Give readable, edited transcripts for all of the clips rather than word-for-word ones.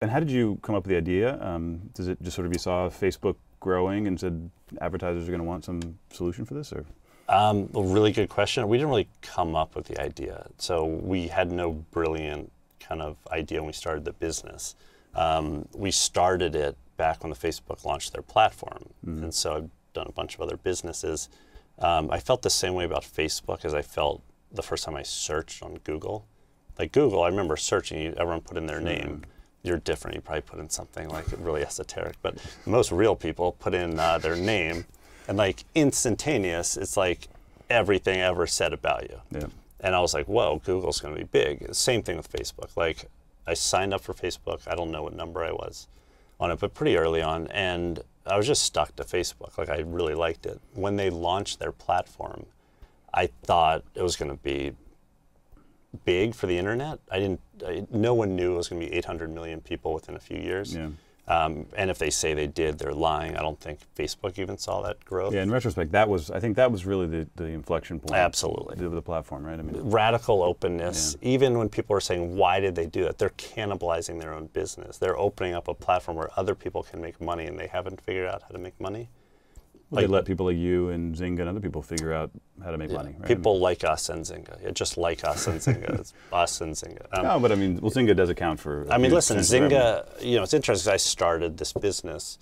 And how did you come up with the idea? Does it just sort of you saw Facebook growing and said advertisers are going to want some solution for this, or? A really good question. We didn't really come up with the idea. So we had no brilliant kind of idea when we started the business. We started it back when the Facebook launched their platform. And so I've done a bunch of other businesses. I felt the same way about Facebook as I felt the first time I searched on Google. Like Google, I remember searching, everyone put in their name. You're different, you probably put in something like really esoteric, but most real people put in their name, and like instantaneous, it's like everything ever said about you. Yeah. And I was like, whoa, Google's gonna be big. Same thing with Facebook. Like I signed up for Facebook, I don't know what number I was on it, but pretty early on, and I was just stuck to Facebook. Like I really liked it. When they launched their platform, I thought it was gonna be big for the internet. No one knew it was going to be 800 million people within a few years. Yeah. And if they say they did, they're lying. I don't think Facebook even saw that growth. Yeah, in retrospect, I think that was really the inflection point. Absolutely. Of the platform, right? I mean, radical openness. Yeah. Even when people are saying, why did they do that? They're cannibalizing their own business. They're opening up a platform where other people can make money, and they haven't figured out how to make money. Well, they let people like you and Zynga and other people figure out how to make money, right? People like us and Zynga. Yeah, just like us and Zynga. It's us and Zynga. No, but I mean, well, Zynga does account for. I mean, listen, Zynga. You know, it's interesting. I started this business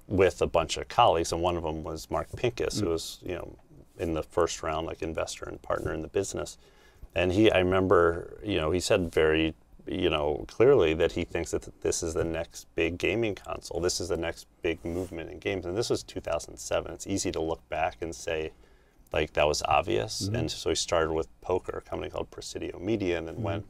with a bunch of colleagues, and one of them was Mark Pincus, who was, you know, in the first round, like investor and partner in the business. And I remember, you know, he said very, you know, clearly that he thinks that this is the next big gaming console. This is the next big movement in games. And this was 2007. It's easy to look back and say, like, that was obvious. And so he started with poker, a company called Presidio Media, and then went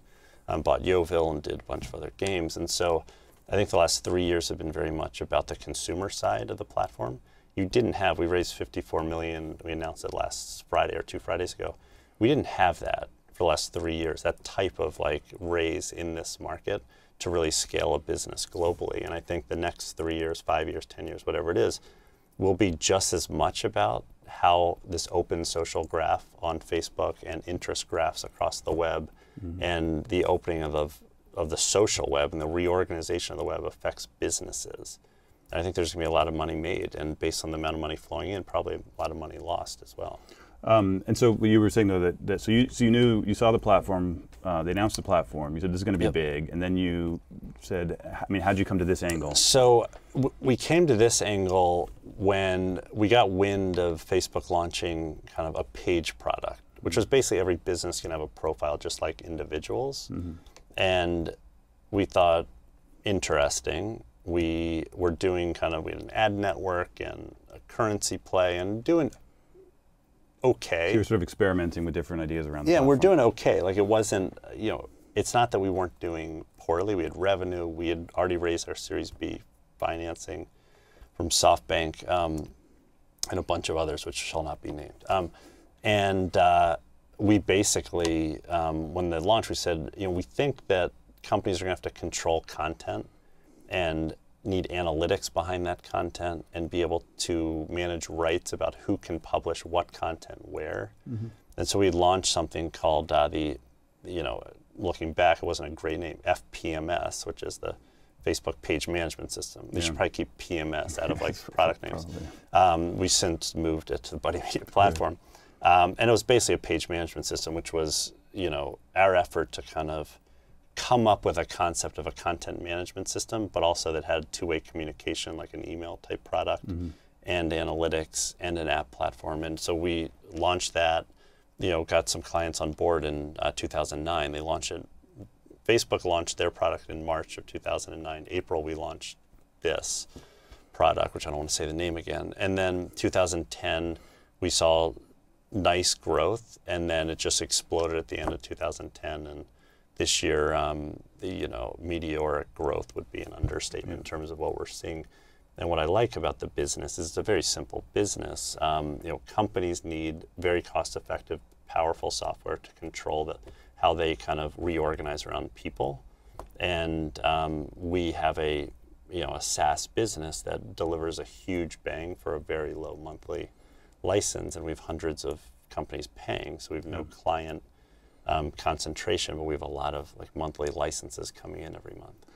bought Yeovil and did a bunch of other games. And so I think the last 3 years have been very much about the consumer side of the platform. We raised 54 million. We announced it last Friday or 2 Fridays ago. We didn't have that for the last 3 years, that type of like raise in this market to really scale a business globally. And I think the next 3 years, 5 years, 10 years, whatever it is, will be just as much about how this open social graph on Facebook and interest graphs across the web and the opening of the social web and the reorganization of the web affects businesses. And I think there's gonna be a lot of money made, and based on the amount of money flowing in, probably a lot of money lost as well. And so you were saying though that so you knew, you saw the platform, they announced the platform, you said this is going to be big, and then you said, I mean, how'd you come to this angle? So we came to this angle when we got wind of Facebook launching kind of a page product, which was basically every business can have a profile just like individuals. And we thought, interesting. We were doing we had an ad network and a currency play and doing okay. So you were sort of experimenting with different ideas around the platform. We're doing okay. Like it wasn't, you know, it's not that we weren't doing poorly. We had revenue. We had already raised our Series B financing from SoftBank and a bunch of others, which shall not be named. We basically, when the launch, we said, you know, we think that companies are going to have to control content and need analytics behind that content and be able to manage rights about who can publish what content where. And so we launched something called you know, looking back, it wasn't a great name, FPMS, which is the Facebook Page Management System. We should probably keep PMS out of like product names. We since moved it to the Buddy Media platform. And it was basically a page management system, which was, you know, our effort to kind of come up with a concept of a content management system, but also that had two-way communication, like an email type product, and analytics and an app platform. And so we launched that, you know, got some clients on board in 2009. They launched it. Facebook launched their product in March of 2009. April, we launched this product, which I don't want to say the name again. And then 2010, we saw nice growth, and then it just exploded at the end of 2010. And this year, you know, meteoric growth would be an understatement in terms of what we're seeing. And what I like about the business is it's a very simple business. You know, companies need very cost-effective, powerful software to control how they kind of reorganize around people. And we have a SaaS business that delivers a huge bang for a very low monthly license, and we have hundreds of companies paying, so we have no client concentration, but we have a lot of like monthly licenses coming in every month.